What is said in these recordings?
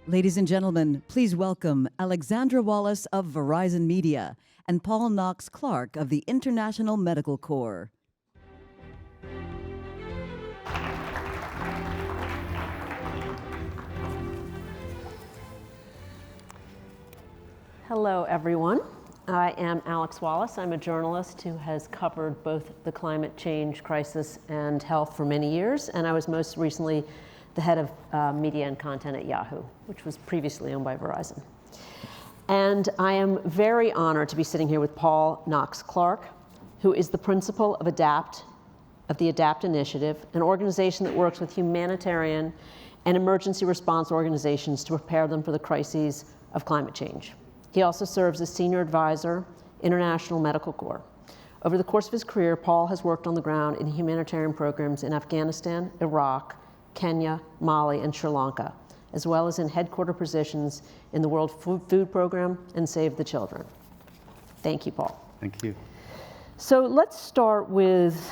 Ladies and gentlemen, please welcome Alexandra Wallace of Verizon Media and Paul Knox Clarke of the International Medical Corps. Hello, everyone. I am Alex Wallace. I'm a journalist who has covered both the climate change crisis and health for many years, and I was most recently the head of media and content at Yahoo, which was previously owned by Verizon. And I am very honored to be sitting here with Paul Knox Clarke, who is the principal of the ADAPT Initiative, an organization that works with humanitarian and emergency response organizations to prepare them for the crises of climate change. He also serves as senior advisor, International Medical Corps. Over the course of his career, Paul has worked on the ground in humanitarian programs in Afghanistan, Iraq, Kenya, Mali, and Sri Lanka, as well as in headquarter positions in the World Food Program and Save the Children. Thank you, Paul. Thank you. So let's start with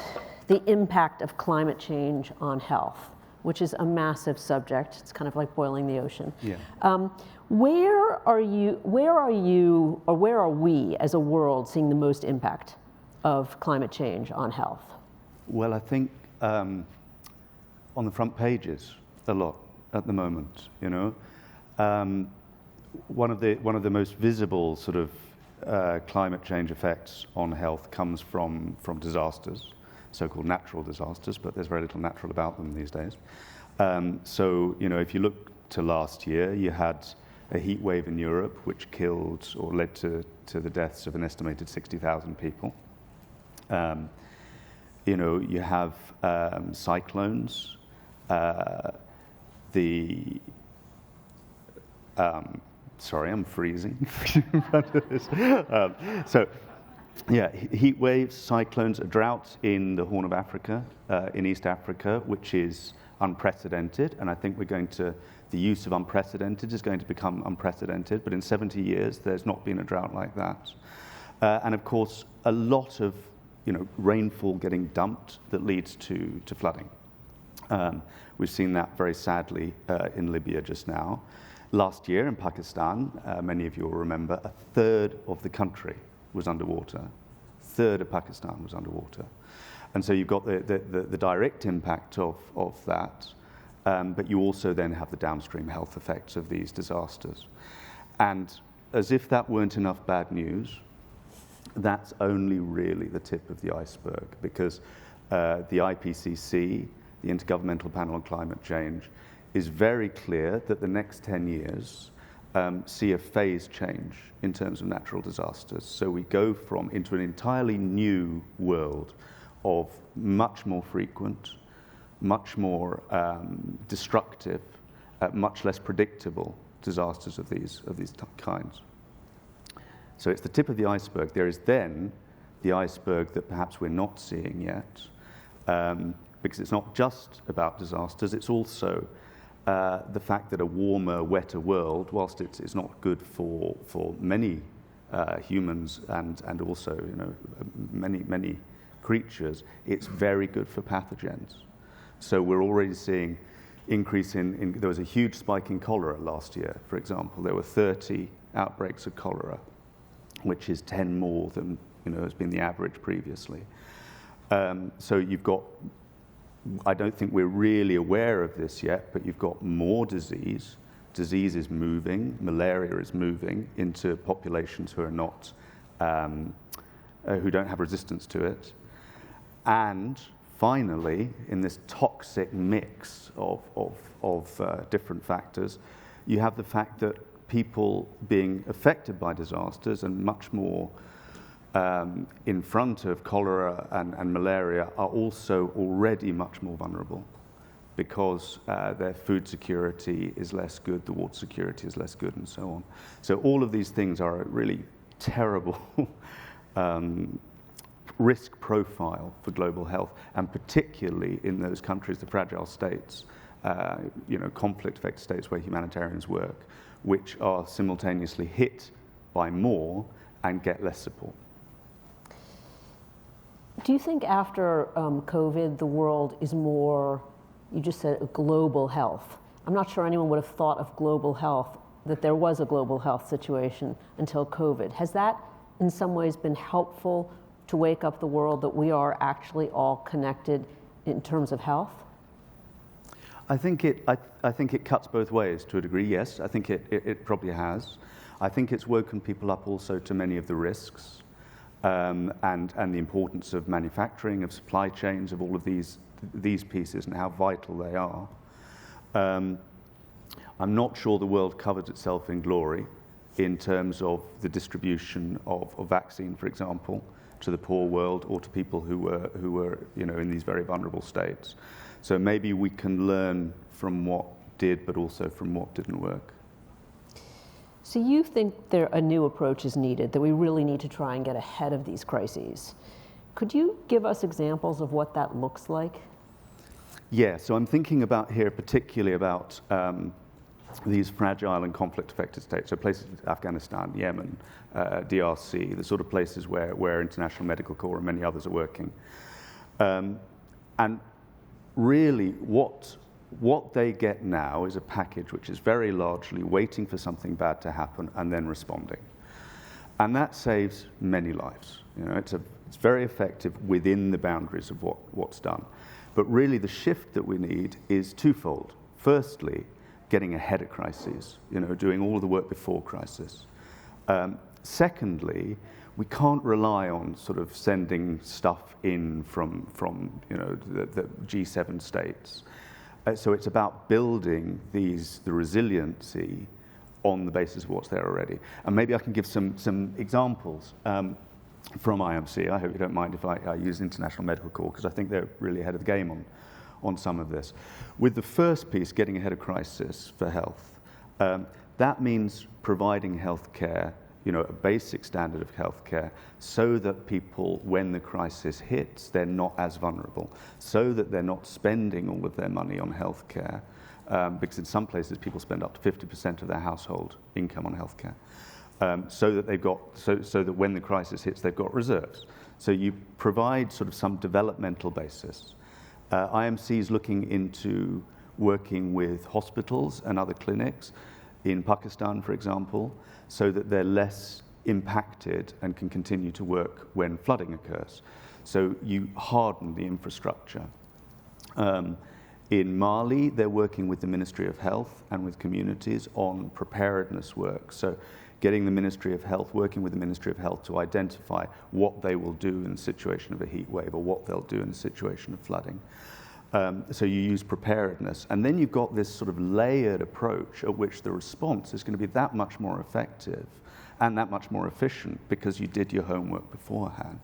the impact of climate change on health, which is a massive subject. It's kind of like boiling the ocean. Yeah. Where are we as a world seeing the most impact of climate change on health? Well, I think on the front pages a lot at the moment. You know, one of the most visible sort of climate change effects on health comes from disasters, so-called natural disasters, but there's very little natural about them these days. So, you know, if you look to last year, you had a heat wave in Europe which killed or led to the deaths of an estimated 60,000 people. You know, you have cyclones. Sorry, I'm freezing. So, yeah, heat waves, cyclones, a drought in the Horn of Africa, in East Africa, which is unprecedented, and I think the use of unprecedented is going to become unprecedented, but in 70 years there's not been a drought like that. And of course, a lot of rainfall getting dumped that leads to flooding. We've seen that very sadly in Libya just now. Last year in Pakistan, many of you will remember, a third of the country was underwater. A third of Pakistan was underwater. And so you've got the direct impact of that, but you also then have the downstream health effects of these disasters. And as if that weren't enough bad news, that's only really the tip of the iceberg, because the IPCC, the Intergovernmental Panel on Climate Change, is very clear that the next 10 years see a phase change in terms of natural disasters. So we go into an entirely new world of much more frequent, much more destructive, much less predictable disasters of these kinds. So it's the tip of the iceberg. There is then the iceberg that perhaps we're not seeing yet, because it's not just about disasters, it's also the fact that a warmer, wetter world, whilst it's not good for many humans and also many creatures, it's very good for pathogens. So we're already seeing increase there was a huge spike in cholera last year, for example. There were 30 outbreaks of cholera, which is 10 more than has been the average previously. So you've got, I don't think we're really aware of this yet, but you've got more disease. Disease is moving, malaria is moving into populations who are not, who don't have resistance to it. And finally, in this toxic mix of different factors, you have the fact that people being affected by disasters and much more in front of cholera and malaria are also already much more vulnerable, because their food security is less good, the water security is less good, and so on. So all of these things are a really terrible risk profile for global health, and particularly in those countries, the fragile states, conflict-affected states where humanitarians work, which are simultaneously hit by more and get less support. Do you think after COVID, the world is more, you just said global health, I'm not sure anyone would have thought of global health, that there was a global health situation until COVID. Has that in some ways been helpful to wake up the world that we are actually all connected in terms of health? I think it cuts both ways to a degree, yes. I think it probably has. I think it's woken people up also to many of the risks and the importance of manufacturing, of supply chains, of all of these pieces and how vital they are. I'm not sure the world covers itself in glory in terms of the distribution of vaccine, for example, to the poor world or to people who were in these very vulnerable states. So maybe we can learn from what did, but also from what didn't work. So you think a new approach is needed, that we really need to try and get ahead of these crises. Could you give us examples of what that looks like? Yeah, so I'm thinking about here particularly about these fragile and conflict-affected states, so places like Afghanistan, Yemen, DRC, the sort of places where International Medical Corps and many others are working. And really, what they get now is a package which is very largely waiting for something bad to happen and then responding. And that saves many lives. It's very effective within the boundaries of what's done. But really the shift that we need is twofold. Firstly, getting ahead of crises, doing all of the work before crisis. Secondly, we can't rely on sort of sending stuff in from the G7 states. So it's about building the resiliency on the basis of what's there already. And maybe I can give some examples from IMC. I hope you don't mind if I use International Medical Corps, because I think they're really ahead of the game on some of this. With the first piece, getting ahead of crisis for health, that means providing health care, a basic standard of healthcare, so that people, when the crisis hits, they're not as vulnerable, so that they're not spending all of their money on healthcare, because in some places people spend up to 50% of their household income on healthcare, so that when the crisis hits, they've got reserves. So you provide sort of some developmental basis. IMC is looking into working with hospitals and other clinics in Pakistan, for example, so that they're less impacted and can continue to work when flooding occurs. So you harden the infrastructure. In Mali, they're working with the Ministry of Health and with communities on preparedness work. So getting the Ministry of Health, working with the Ministry of Health to identify what they will do in the situation of a heat wave or what they'll do in the situation of flooding. So you use preparedness. And then you've got this sort of layered approach at which the response is going to be that much more effective and that much more efficient because you did your homework beforehand.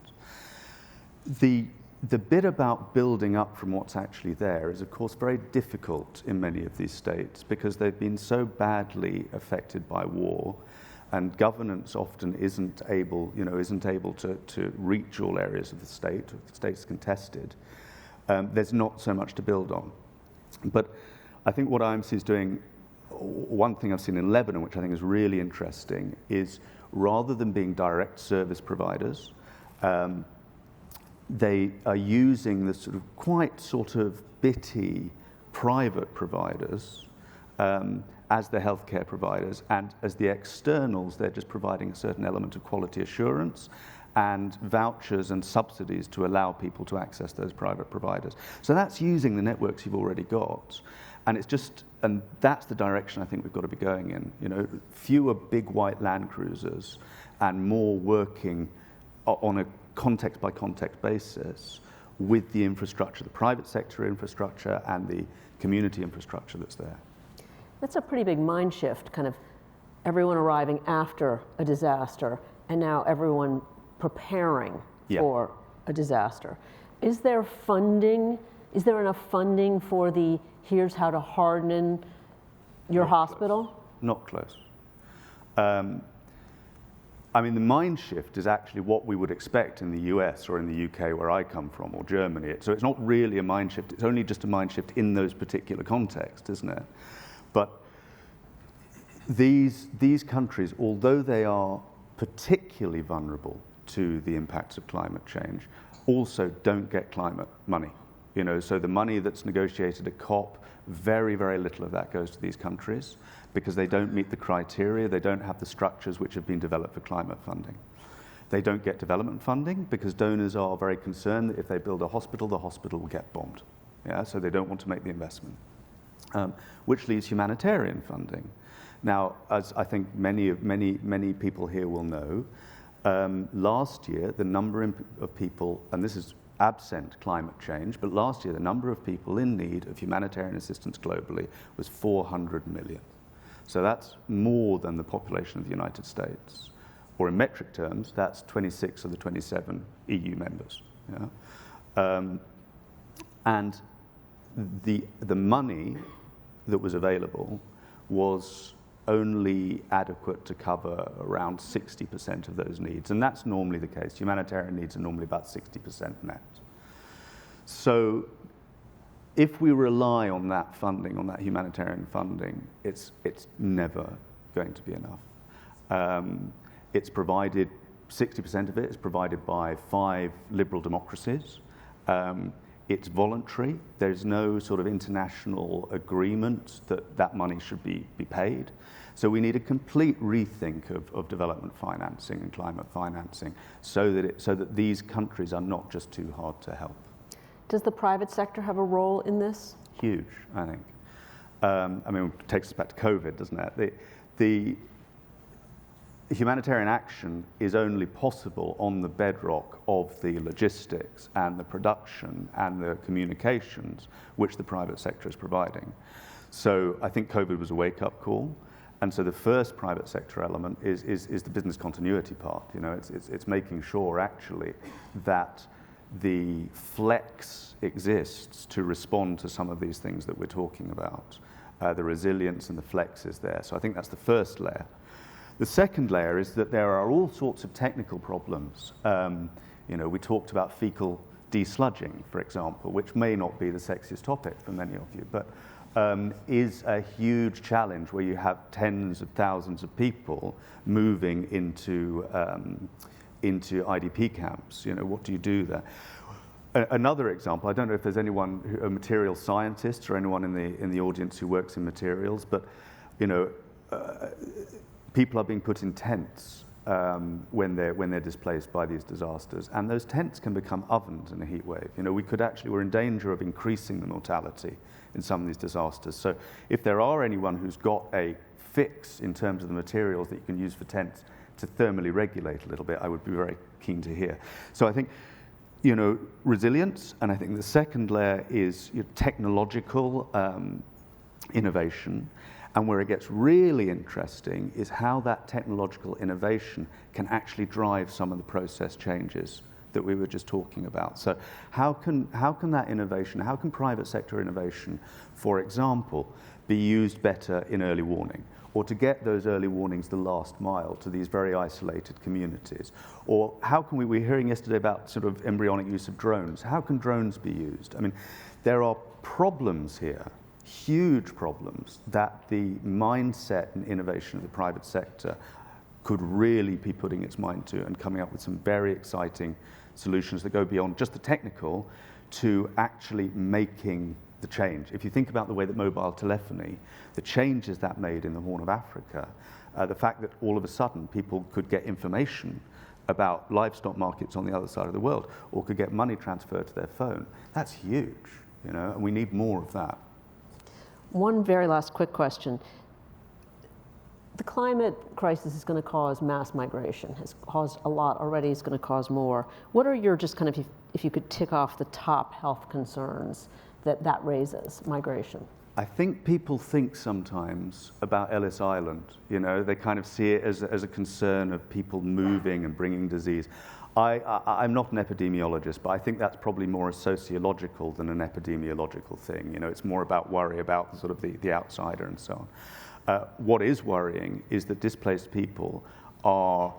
The bit about building up from what's actually there is, of course, very difficult in many of these states because they've been so badly affected by war, and governance often isn't able to reach all areas of the state. The state's contested. There's not so much to build on. But I think what IMC is doing, one thing I've seen in Lebanon, which I think is really interesting, is rather than being direct service providers, they are using the sort of quite sort of bitty private providers as the healthcare providers, and as the externals, they're just providing a certain element of quality assurance and vouchers and subsidies to allow people to access those private providers. So that's using the networks you've already got. And that's the direction I think we've got to be going in. Fewer big white Land Cruisers and more working on a context by context basis with the infrastructure, the private sector infrastructure and the community infrastructure that's there. That's a pretty big mind shift, kind of everyone arriving after a disaster and now everyone preparing for a disaster. Is there funding? Is there enough funding for here's how to harden your hospital? Not close. I mean, the mind shift is actually what we would expect in the US or in the UK where I come from, or Germany. So it's not really a mind shift, it's only just a mind shift in those particular contexts, isn't it? But these countries, although they are particularly vulnerable to the impacts of climate change, also don't get climate money. So the money that's negotiated at COP, very, very little of that goes to these countries because they don't meet the criteria, they don't have the structures which have been developed for climate funding. They don't get development funding because donors are very concerned that if they build a hospital, the hospital will get bombed. Yeah, so they don't want to make the investment, which leaves humanitarian funding. Now, as I think many people here will know, last year the number of people, and this is absent climate change, but last year the number of people in need of humanitarian assistance globally was 400 million. So that's more than the population of the United States. Or in metric terms, that's 26 of the 27 EU members. Yeah? And the money that was available was only adequate to cover around 60% of those needs. And that's normally the case. Humanitarian needs are normally about 60% met. So if we rely on that funding, on that humanitarian funding, it's never going to be enough. It's provided, 60% of it is provided by 5 liberal democracies. It's voluntary. There's no sort of international agreement that that money should be paid. So we need a complete rethink of development financing and climate financing so that these countries are not just too hard to help. Does the private sector have a role in this? Huge, I think. I mean, it takes us back to COVID, doesn't it? The humanitarian action is only possible on the bedrock of the logistics and the production and the communications which the private sector is providing. So I think COVID was a wake-up call. And so the first private sector element is the business continuity part. It's making sure actually that the flex exists to respond to some of these things that we're talking about. The resilience and the flex is there. So I think that's the first layer. The second layer is that there are all sorts of technical problems. We talked about fecal desludging, for example, which may not be the sexiest topic for many of you, but is a huge challenge where you have tens of thousands of people moving into IDP camps. What do you do there? Another example, I don't know if there's anyone, a material scientist or anyone in the audience who works in materials, but people are being put in tents when they're displaced by these disasters, and those tents can become ovens in a heat wave. We're in danger of increasing the mortality in some of these disasters. So if there are anyone who's got a fix in terms of the materials that you can use for tents to thermally regulate a little bit, I would be very keen to hear. So I think, resilience, and I think the second layer is technological innovation. And where it gets really interesting is how that technological innovation can actually drive some of the process changes that we were just talking about. So how can that innovation, how can private sector innovation, for example, be used better in early warning? Or to get those early warnings the last mile to these very isolated communities? Or how can we were hearing yesterday about sort of embryonic use of drones. How can drones be used? I mean, there are problems here, huge problems, that the mindset and innovation of the private sector could really be putting its mind to and coming up with some very exciting solutions that go beyond just the technical to actually making the change. If you think about the way that mobile telephony, the changes that made in the Horn of Africa, the fact that all of a sudden people could get information about livestock markets on the other side of the world or could get money transferred to their phone, that's huge, and we need more of that. One very last quick question. The climate crisis is going to cause mass migration, has caused a lot already, is going to cause more. What are your just kind of, if you could tick off the top health concerns that raises migration? I think people think sometimes about Ellis Island, they kind of see it as a concern of people moving and bringing disease. I'm not an epidemiologist, but I think that's probably more a sociological than an epidemiological thing. It's more about worry about sort of the outsider and so on. What is worrying is that displaced people are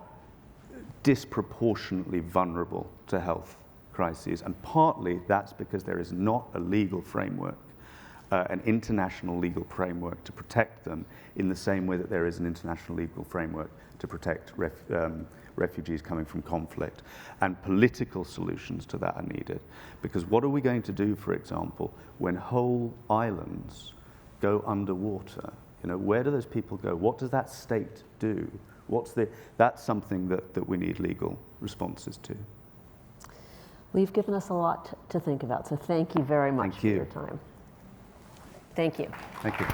disproportionately vulnerable to health crises, and partly that's because there is not a legal framework an international legal framework to protect them in the same way that there is an international legal framework to protect refugees coming from conflict. And political solutions to that are needed. Because what are we going to do, for example, when whole islands go underwater? You know, where do those people go? What does that state do? That's something that we need legal responses to. Well, you've given us a lot to think about, so thank you very much for your time. Thank you. Thank you.